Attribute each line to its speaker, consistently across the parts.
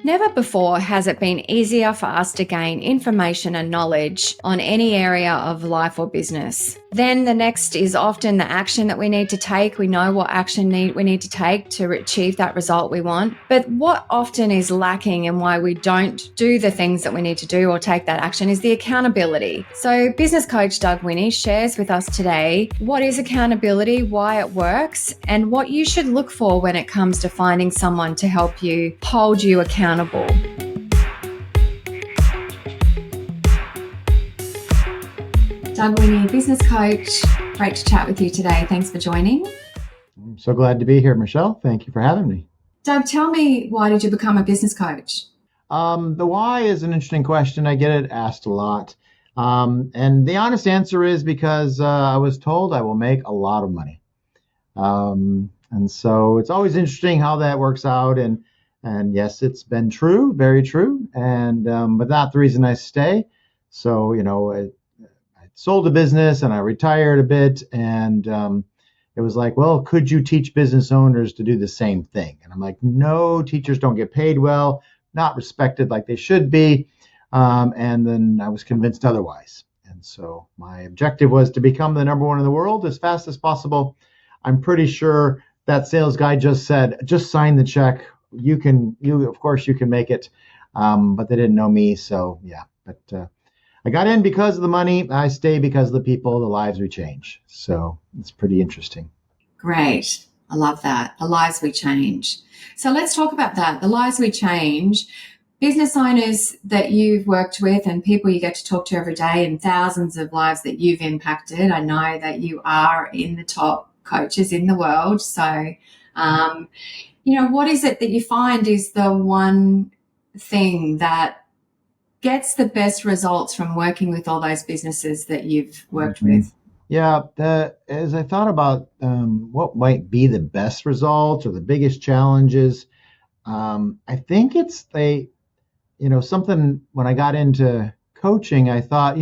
Speaker 1: Never before has it been easier for us to gain information and knowledge on any area of life or business. Then the next is often the action that we need to take. We know what action we need to take to achieve that result we want. But what often is lacking and why we don't do the things that we need to do or take that action is the accountability. So business coach Doug Winnie shares with us today what is accountability, why it works, and what you should look for when it comes to finding someone to help you hold you accountable. Doug Winnie, business coach. Great to chat with you today. Thanks for joining.
Speaker 2: I'm so glad to be here, Michelle. Thank you for having me.
Speaker 1: Doug, tell me, why did you become a business coach?
Speaker 2: The why is an interesting question. I get it asked a lot. And the honest answer is because I was told I will make a lot of money. And so it's always interesting how that works out. And yes, it's been true, very true. And but not the reason I stay. So, I sold a business and I retired a bit. And it was like, well, could you teach business owners to do the same thing? And I'm like, no, teachers don't get paid well, not respected like they should be. And then I was convinced otherwise. And so my objective was to become the number one in the world as fast as possible. I'm pretty sure that sales guy just said, just sign the check. Of course you can make it. But they didn't know me. So yeah, but I got in because of the money. I stay because of the people, the lives we change. So it's pretty interesting.
Speaker 1: Great. I love that. The lives we change. So let's talk about that. The lives we change. Business owners that you've worked with and people you get to talk to every day and thousands of lives that you've impacted. I know that you are in the top coaches in the world. So, what is it that you find is the one thing that gets the best results from working with all those businesses that you've worked with?
Speaker 2: Yeah, as I thought about what might be the best results or the biggest challenges, I think it's something when I got into coaching, I thought,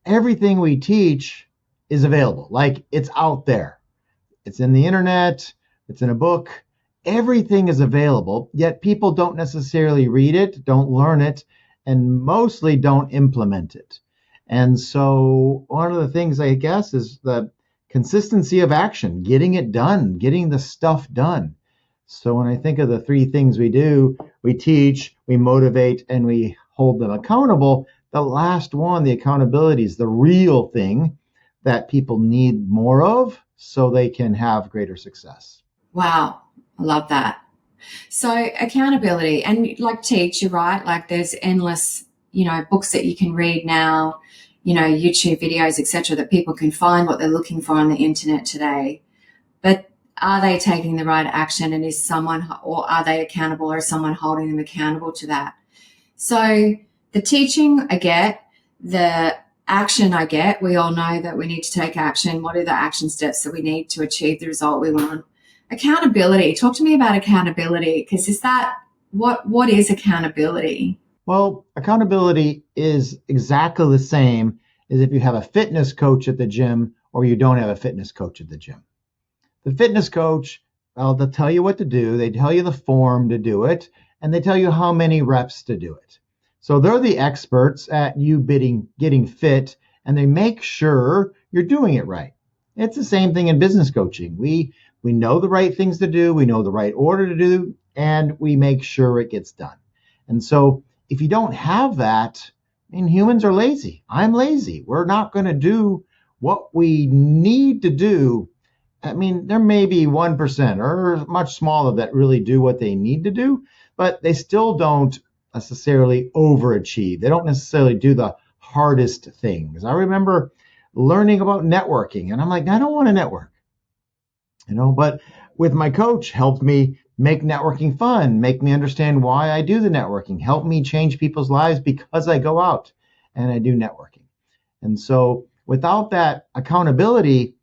Speaker 2: everything we teach is available. Like it's out there. It's in the internet. It's in a book. Everything is available, yet people don't necessarily read it, don't learn it, and mostly don't implement it. And so one of the things, I guess, is the consistency of action, getting it done, getting the stuff done. So when I think of the three things we do, we teach, we motivate, and we hold them accountable. The last one, the accountability, is the real thing that people need more of so they can have greater success.
Speaker 1: Wow. I love that. So accountability and like teach, you're right. Like there's endless, books that you can read now, YouTube videos, etc., that people can find what they're looking for on the internet today. But are they taking the right action, and are they accountable, or is someone holding them accountable to that? So the teaching I get, the action I get, we all know that we need to take action. What are the action steps that we need to achieve the result we want? Accountability. Talk to me about accountability, because what is accountability?
Speaker 2: Well, accountability is exactly the same as if you have a fitness coach at the gym or you don't have a fitness coach at the gym. The fitness coach, they'll tell you what to do. They tell you the form to do it, and they tell you how many reps to do it. So they're the experts at you getting fit, and they make sure you're doing it right. It's the same thing in business coaching. We know the right things to do. We know the right order to do, and we make sure it gets done. And so if you don't have that, humans are lazy. I'm lazy. We're not going to do what we need to do. There may be 1% or much smaller that really do what they need to do, but they still don't necessarily overachieve. They don't necessarily do the hardest things. I remember learning about networking, and I'm like, I don't want to network. But with my coach, helped me make networking fun, make me understand why I do the networking, help me change people's lives because I go out and I do networking. And so without that accountability,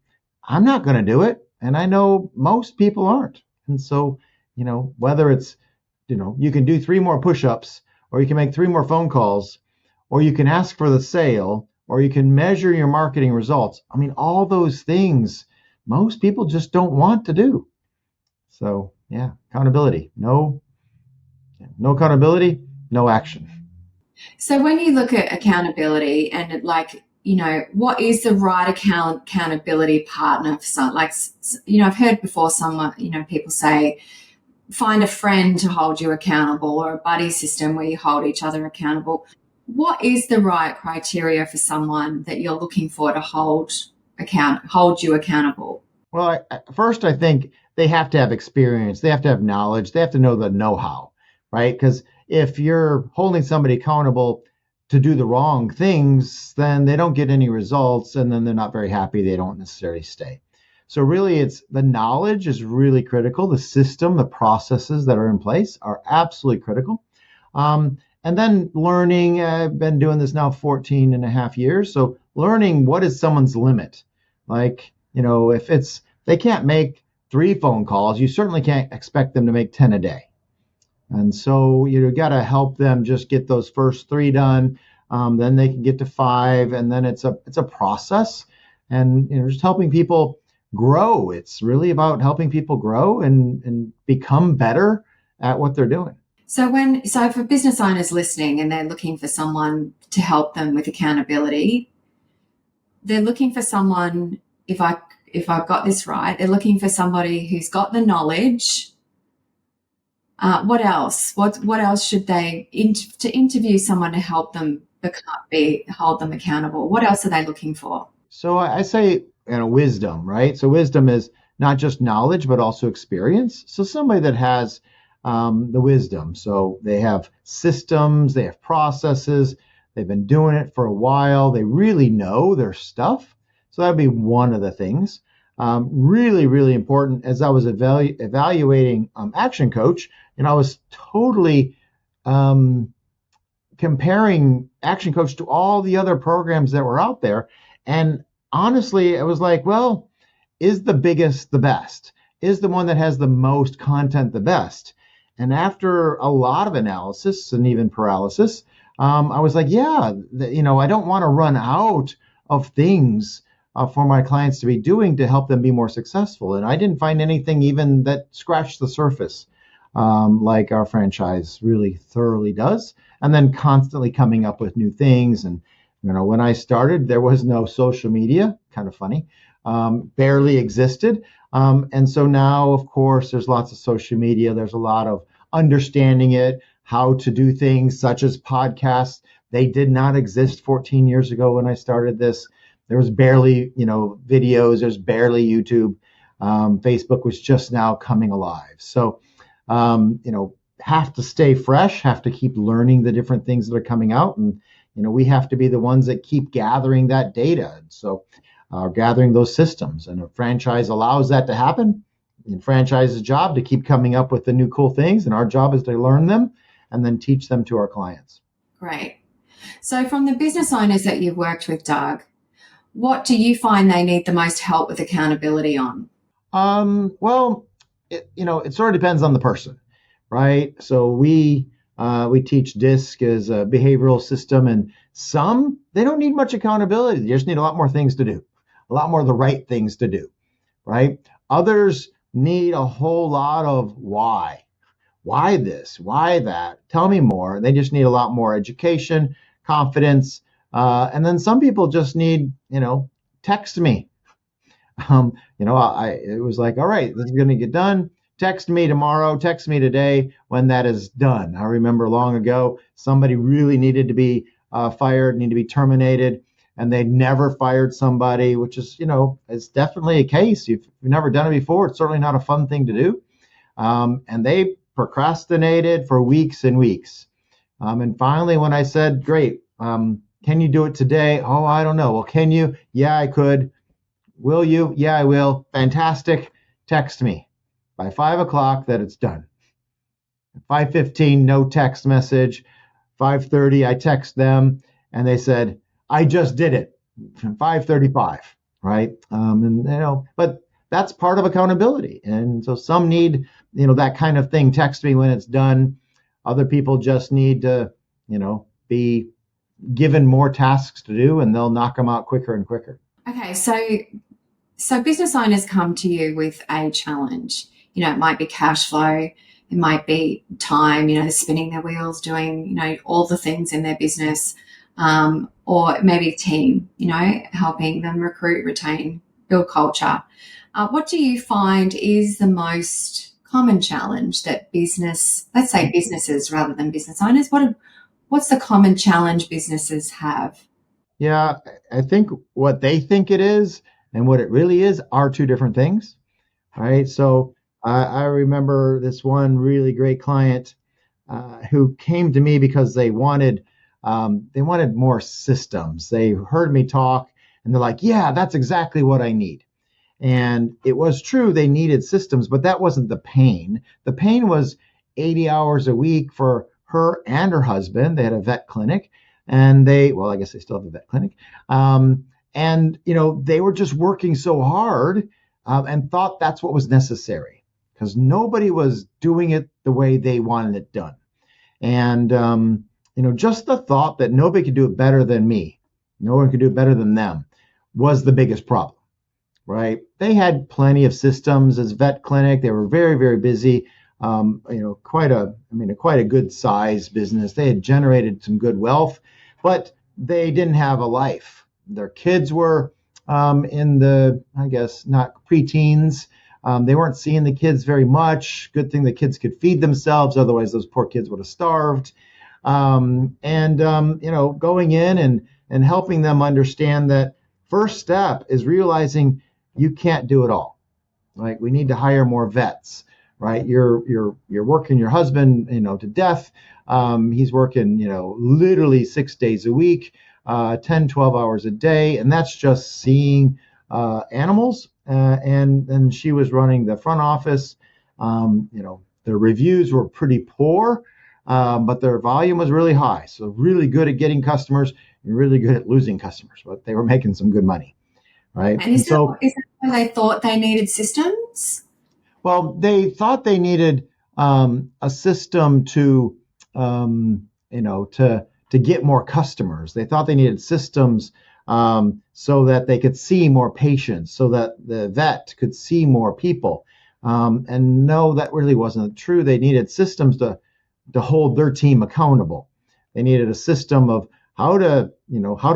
Speaker 2: I'm not going to do it. And I know most people aren't. And so, whether it's, you can do 3 more push-ups, or you can make 3 more phone calls, or you can ask for the sale, or you can measure your marketing results. All those things most people just don't want to do. So yeah, accountability. No, No accountability, no action.
Speaker 1: So when you look at accountability and like, what is the right accountability partner for some, like, I've heard before someone, people say, find a friend to hold you accountable or a buddy system where you hold each other accountable. What is the right criteria for someone that you're looking for to hold you accountable?
Speaker 2: Well, first, I think they have to have experience. They have to have knowledge. They have to know the know-how, right? Because if you're holding somebody accountable to do the wrong things, then they don't get any results, and then they're not very happy. They don't necessarily stay. So really, it's the knowledge is really critical. The system, the processes that are in place are absolutely critical. And then learning, I've been doing this now 14 and a half years. So learning what is someone's limit. Like, if they can't make 3 phone calls, you certainly can't expect them to make 10 a day. And so you got to help them just get those first 3 done. Then they can get to 5, and then it's a process. And just helping people grow. It's really about helping people grow and become better at what they're doing.
Speaker 1: So for business owners listening and they're looking for someone to help them with accountability, they're looking for someone, if I've got this right, they're looking for somebody who's got the knowledge. What else? What else should they to interview someone to help them hold them accountable? What else are they looking for?
Speaker 2: So I say, wisdom, right? So wisdom is not just knowledge, but also experience. So somebody that has the wisdom. So they have systems, they have processes, they've been doing it for a while, they really know their stuff. So that'd be one of the things. Really, really important. As I was evaluating Action Coach, I was totally comparing Action Coach to all the other programs that were out there. And honestly, it was like, well, is the biggest the best? Is the one that has the most content the best? And after a lot of analysis and even paralysis, I was like, yeah, I don't want to run out of things for my clients to be doing to help them be more successful. And I didn't find anything even that scratched the surface like our franchise really thoroughly does. And then constantly coming up with new things. And, when I started, there was no social media, kind of funny, barely existed. And so now, of course, there's lots of social media. There's a lot of understanding it, how to do things such as podcasts. They did not exist 14 years ago when I started this. There was barely, videos. There's barely YouTube. Facebook was just now coming alive. So, have to stay fresh, have to keep learning the different things that are coming out. And, we have to be the ones that keep gathering that data. And so gathering those systems, and a franchise allows that to happen. And franchise's job to keep coming up with the new cool things, and our job is to learn them and then teach them to our clients.
Speaker 1: Great. So from the business owners that you've worked with, Doug, what do you find they need the most help with accountability on?
Speaker 2: Well, it sort of depends on the person, right? So we teach DISC as a behavioral system, and some, they don't need much accountability. They just need a lot more things to do, a lot more of the right things to do, right? Others need a whole lot of why this, why that, tell me more. They just need a lot more education, confidence. And then some people just need, text me. It was like, all right, this is going to get done. Text me tomorrow, text me today when that is done. I remember long ago, somebody really needed to be fired, needed to be terminated, and they never fired somebody, which is, is definitely a case. If you've never done it before, it's certainly not a fun thing to do. And they procrastinated for weeks and weeks. And finally, when I said, great, can you do it today? Oh, I don't know. Well, can you? Yeah, I could. Will you? Yeah, I will. Fantastic. Text me by 5:00 that it's done. 5:15, no text message. 5:30, I text them, and they said, I just did it. 5:35, right? But that's part of accountability. And so some need, that kind of thing. Text me when it's done. Other people just need to, be given more tasks to do, and they'll knock them out quicker and quicker.
Speaker 1: Okay, so business owners come to you with a challenge. It might be cash flow, it might be time, spinning their wheels, doing, all the things in their business, or maybe a team, helping them recruit, retain, build culture. What do you find is the most common challenge that let's say businesses rather than business owners, what's the common challenge businesses have?
Speaker 2: Yeah, I think what they think it is and what it really is are two different things, right? So I remember this one really great client who came to me because they wanted more systems. They heard me talk and they're like, yeah, that's exactly what I need. And it was true, they needed systems, but that wasn't the pain. The pain was 80 hours a week for her and her husband. They had a vet clinic, and well, I guess they still have a vet clinic. And, they were just working so hard and thought that's what was necessary because nobody was doing it the way they wanted it done. And, just the thought that nobody could do it better than me, no one could do it better than them was the biggest problem. Right? They had plenty of systems as vet clinic. They were very, very busy. Quite a good size business. They had generated some good wealth, but they didn't have a life. Their kids were in the, I guess, not preteens. They weren't seeing the kids very much. Good thing the kids could feed themselves. Otherwise, those poor kids would have starved. Going in and helping them understand that first step is realizing you can't do it all. Right? We need to hire more vets. Right? You're working your husband, to death. He's working, literally 6 days a week, 10, 12 hours a day. And that's just seeing animals. And she was running the front office. The reviews were pretty poor, but their volume was really high. So really good at getting customers and really good at losing customers, but they were making some good money. Right.
Speaker 1: And is that why they thought they needed systems?
Speaker 2: Well, they thought they needed a system to get more customers. They thought they needed systems so that they could see more patients, so that the vet could see more people. And no, that really wasn't true. They needed systems to hold their team accountable. They needed a system of how to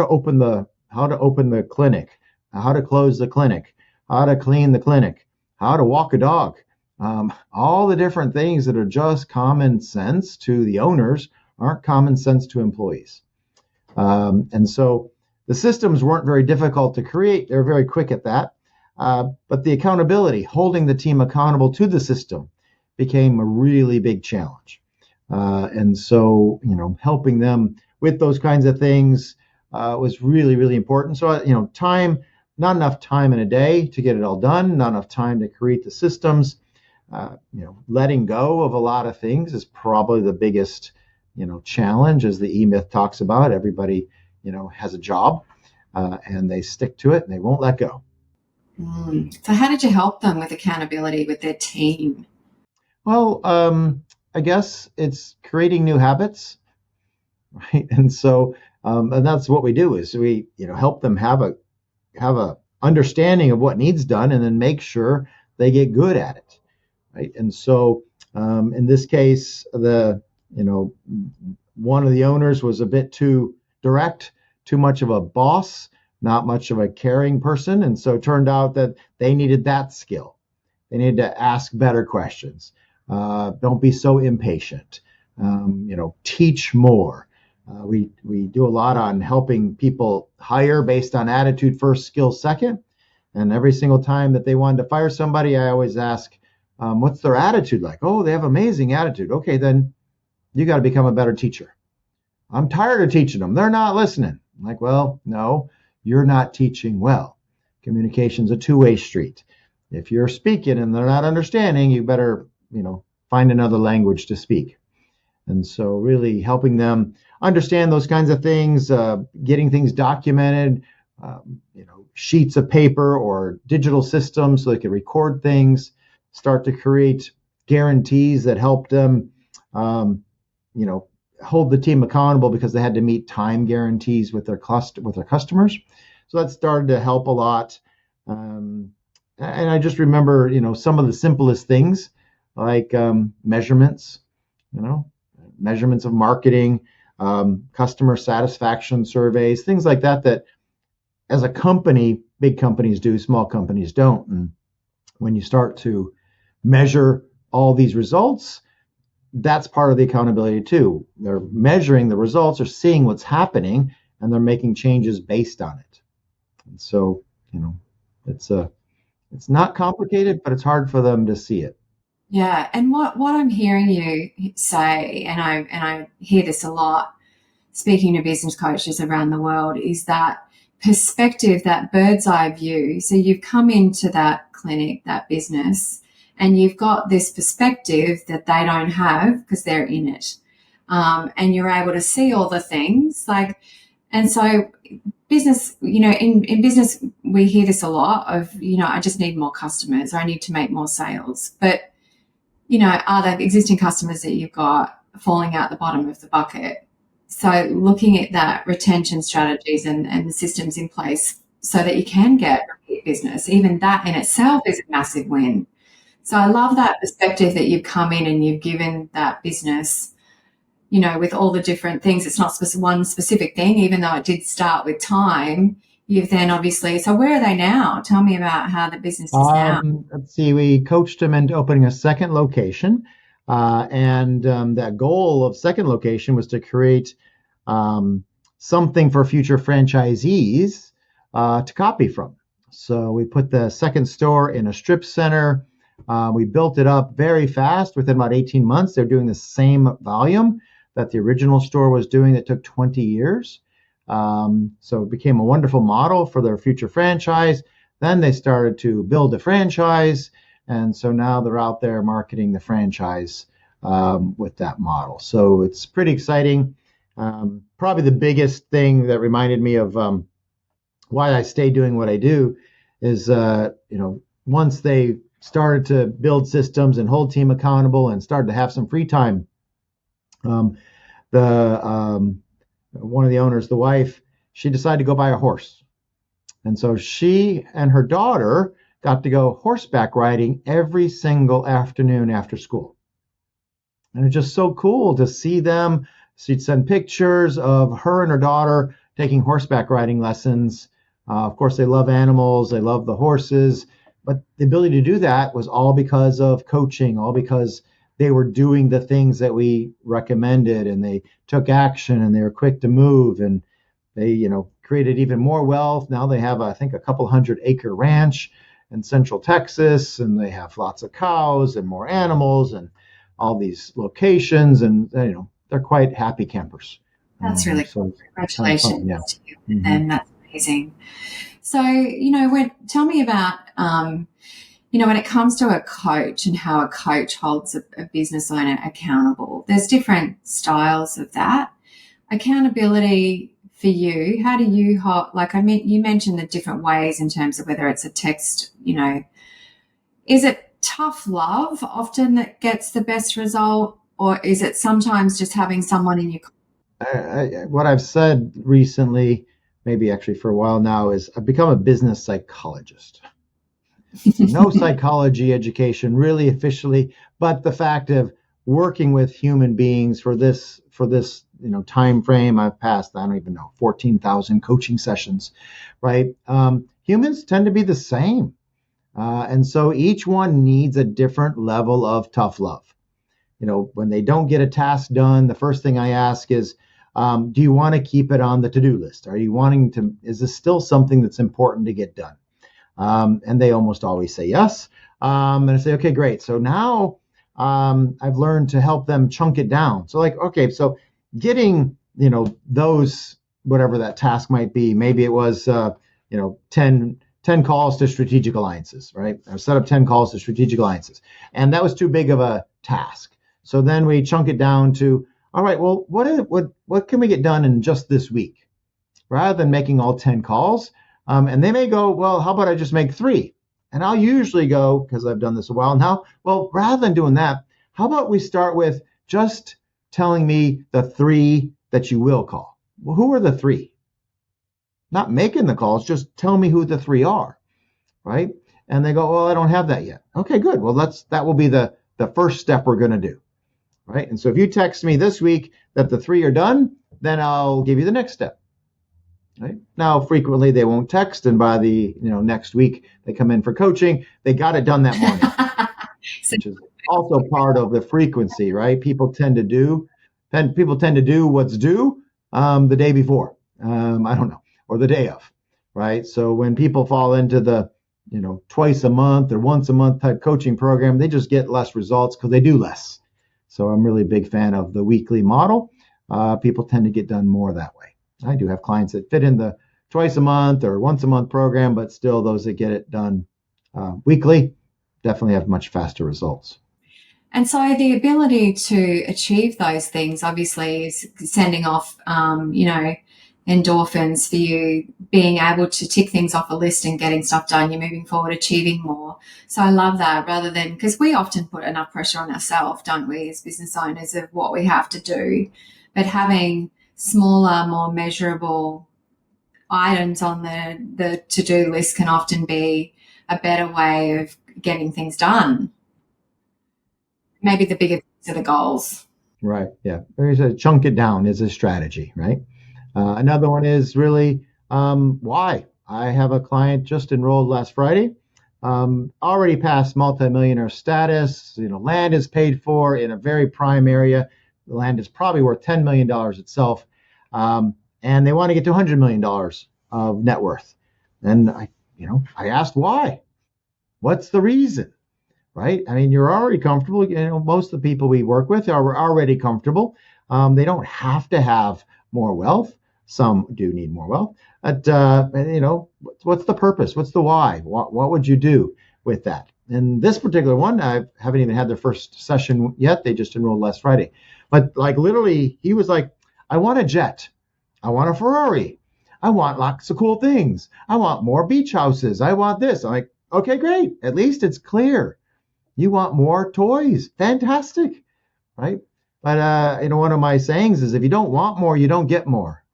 Speaker 2: open the clinic, how to close the clinic, how to clean the clinic, how to walk a dog. All the different things that are just common sense to the owners aren't common sense to employees. And so the systems weren't very difficult to create. They're very quick at that. But the accountability, holding the team accountable to the system, became a really big challenge. And so, helping them with those kinds of things was really, really important. So, not enough time in a day to get it all done, not enough time to create the systems. Letting go of a lot of things is probably the biggest, challenge, as the E-Myth talks about. Everybody, has a job and they stick to it and they won't let go.
Speaker 1: So how did you help them with accountability with their team?
Speaker 2: Well, I guess it's creating new habits, right? And so, and that's what we do is we, help them have a understanding of what needs done and then make sure they get good at it, right? And so, in this case, one of the owners was a bit too direct, too much of a boss, not much of a caring person. And so it turned out that they needed that skill. They needed to ask better questions. Don't be so impatient. Teach more. We do a lot on helping people hire based on attitude first, skills second. And every single time that they wanted to fire somebody, I always ask, what's their attitude like? Oh, they have amazing attitude. Okay, then you got to become a better teacher. I'm tired of teaching them. They're not listening. I'm like, well, no, you're not teaching well. Communication's a two-way street. If you're speaking and they're not understanding, you better, find another language to speak. And so really helping them understand those kinds of things, getting things documented, sheets of paper or digital systems so they can record things, start to create guarantees that help them, hold the team accountable because they had to meet time guarantees with their customers. So that started to help a lot. And I just remember, some of the simplest things like measurements, measurements of marketing, customer satisfaction surveys, things like that, that as a company, big companies do, small companies don't. And when you start to measure all these results, that's part of the accountability too. They're measuring the results, or seeing what's happening, and they're making changes based on it. And so, it's not complicated, but it's hard for them to see it.
Speaker 1: Yeah, and what I'm hearing you say, and I hear this a lot speaking to business coaches around the world, is that perspective, that bird's eye view. So you've come into that clinic, that business, and you've got this perspective that they don't have because they're in it, and you're able to see all the things like, and so business, in business we hear this a lot of, I just need more customers, or I need to make more sales, but are the existing customers that you've got falling out the bottom of the bucket? So looking at that retention strategies and the systems in place so that you can get repeat business, even that in itself is a massive win. So I love that perspective that you've come in and you've given that business, with all the different things. It's not one specific thing, even though it did start with time. You've then obviously, so where are they now? Tell me about how the business is now.
Speaker 2: Let's see, we coached them into opening a second location. And that goal of second location was to create something for future franchisees to copy from. So we put the second store in a strip center. We built it up very fast. Within about 18 months, they're doing the same volume that the original store was doing that took 20 years. So it became a wonderful model for their future franchise. Then they started to build a franchise. And so now they're out there marketing the franchise with that model. So it's pretty exciting. Probably the biggest thing that reminded me of why I stay doing what I do is, once they started to build systems and hold team accountable and started to have some free time, one of the owners, the wife, she decided to go buy a horse. And so she and her daughter got to go horseback riding every single afternoon after school. And it's just so cool to see them. She'd send pictures of her and her daughter taking horseback riding lessons. Of course, they love animals. They love the horses. But the ability to do that was all because of coaching, all because they were doing the things that we recommended, and they took action, and they were quick to move, and they, created even more wealth. Now they have, I think, a couple 100-acre ranch in Central Texas, and they have lots of cows and more animals and all these locations, and they're quite happy campers.
Speaker 1: That's really cool. Congratulations
Speaker 2: kind of fun, yeah.
Speaker 1: to you, and that's amazing. So, tell me about, when it comes to a coach and how a coach holds a business owner accountable. There's different styles of that. Accountability for you, how do you hold, you mentioned the different ways in terms of whether it's a text, is it tough love often that gets the best result, or is it sometimes just having someone in your...
Speaker 2: What I've said recently, maybe actually for a while now, is I've become a business psychologist. No psychology education really officially, but the fact of working with human beings for this time frame, I've passed, I don't even know, 14,000 coaching sessions, right? Humans tend to be the same. And so each one needs a different level of tough love. When they don't get a task done, the first thing I ask is, do you want to keep it on the to-do list? Is this still something that's important to get done? And they almost always say yes. And I say, okay, great. So now I've learned to help them chunk it down. So okay, so getting, those, whatever that task might be, maybe it was, 10 calls to strategic alliances, right? I set up 10 calls to strategic alliances. And that was too big of a task. So then we chunk it down to, all right, well, what can we get done in just this week? Rather than making all 10 calls. And they may go, well, how about I just make 3? And I'll usually go, because I've done this a while now, well, rather than doing that, how about we start with just telling me the 3 that you will call? Well, who are the 3? Not making the calls, just tell me who the 3 are, right? And they go, well, I don't have that yet. Okay, good. Well, that will be the the first step we're going to do, right? And so if you text me this week that the 3 are done, then I'll give you the next step. Right? Now, frequently they won't text, and by the next week they come in for coaching. They got it done that morning, which is also part of the frequency, right? People tend to do what's due the day before, I don't know, or the day of, right? So when people fall into the twice a month or once a month type coaching program, they just get less results because they do less. So I'm really a big fan of the weekly model. People tend to get done more that way. I do have clients that fit in the twice a month or once a month program, but still those that get it done weekly definitely have much faster results.
Speaker 1: And so the ability to achieve those things obviously is sending off, endorphins for you, being able to tick things off a list and getting stuff done. You're moving forward, achieving more. So I love that, rather than, because we often put enough pressure on ourselves, don't we, as business owners, of what we have to do. But having smaller, more measurable items on the to-do list can often be a better way of getting things done. Maybe the bigger things are the goals.
Speaker 2: Right. Yeah. There's a chunk it down is a strategy, right? Another one is really why. I have a client just enrolled last Friday, already passed multimillionaire status. Land is paid for in a very prime area. The land is probably worth $10 million itself. And they want to get to $100 million of net worth. And I asked why. What's the reason? Right? I mean, you're already comfortable. Most of the people we work with are already comfortable. They don't have to have more wealth. Some do need more wealth. But, what's the purpose? What's the why? What would you do with that? And this particular one, I haven't even had their first session yet. They just enrolled last Friday. But literally, he was like, I want a jet. I want a Ferrari. I want lots of cool things. I want more beach houses. I want this. I'm like, okay, great. At least it's clear. You want more toys. Fantastic. Right? But, one of my sayings is if you don't want more, you don't get more.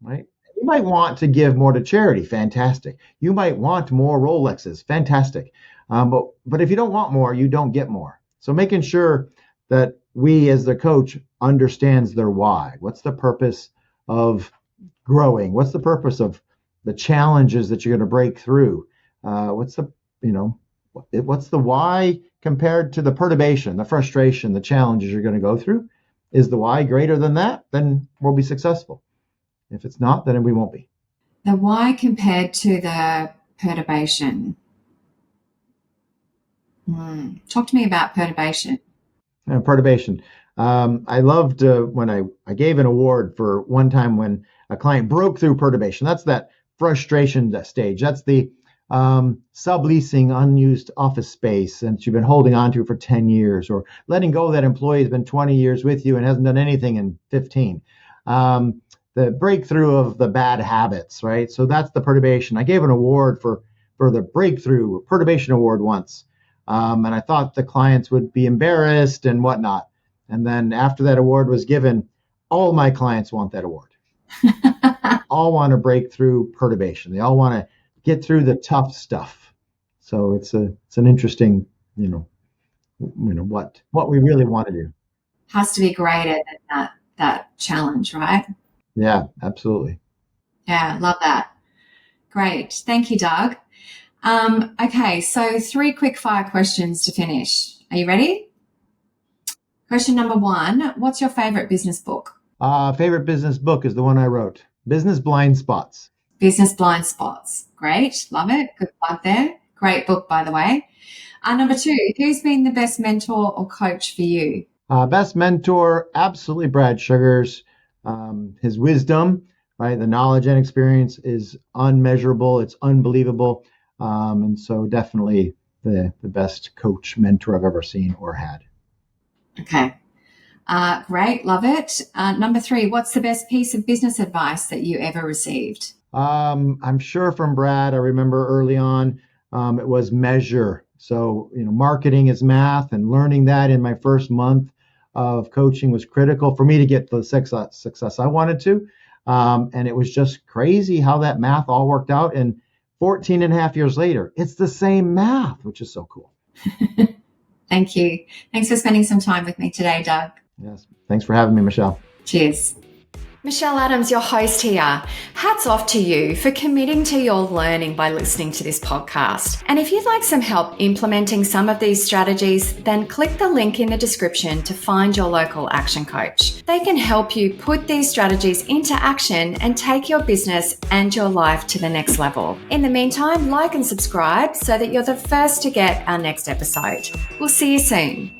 Speaker 2: Right? You might want to give more to charity. Fantastic. You might want more Rolexes. Fantastic. But if you don't want more, you don't get more. So making sure that we as the coach understands their why. What's the purpose of growing? What's the purpose of the challenges that you're going to break through? What's the why compared to the perturbation, the frustration, the challenges you're going to go through? Is the why greater than that? Then we'll be successful. If it's not, then we won't be.
Speaker 1: The why compared to the perturbation. Talk to me about perturbation.
Speaker 2: Perturbation. I loved when I gave an award for one time when a client broke through perturbation. That's that frustration stage. That's the subleasing unused office space that you've been holding on to for 10 years, or letting go of that employee who's been 20 years with you and hasn't done anything in 15. The breakthrough of the bad habits, right? So that's the perturbation. I gave an award for the breakthrough perturbation award once. And I thought the clients would be embarrassed and whatnot. And then after that award was given, all my clients want that award. All want to break through perturbation. They all want to get through the tough stuff. So it's an interesting, what we really want to do.
Speaker 1: Has to be greater than that challenge, right?
Speaker 2: Yeah, absolutely.
Speaker 1: Yeah, love that. Great. Thank you, Doug. Okay, so 3 quick fire questions to finish. Are you ready? Question number 1, what's your favorite business book?
Speaker 2: Favorite business book is the one I wrote, Business Blind Spots.
Speaker 1: Business Blind Spots. Great. Love it. Good plug there. Great book, by the way. Number 2, who's been the best mentor or coach for you?
Speaker 2: Best mentor, absolutely Brad Sugars. His wisdom, right? The knowledge and experience is unmeasurable. It's unbelievable. And so definitely the best coach mentor I've ever seen or had.
Speaker 1: Okay. Great. Love it. Number 3, what's the best piece of business advice that you ever received?
Speaker 2: I'm sure from Brad, I remember early on, it was measure. So, marketing is math, and learning that in my first month of coaching was critical for me to get the success I wanted to. And it was just crazy how that math all worked out. And 14 and a half years later, it's the same math, which is so cool.
Speaker 1: Thank you. Thanks for spending some time with me today, Doug.
Speaker 2: Yes. Thanks for having me, Michelle.
Speaker 1: Cheers. Michelle Adams, your host here. Hats off to you for committing to your learning by listening to this podcast. And if you'd like some help implementing some of these strategies, then click the link in the description to find your local action coach. They can help you put these strategies into action and take your business and your life to the next level. In the meantime, like and subscribe so that you're the first to get our next episode. We'll see you soon.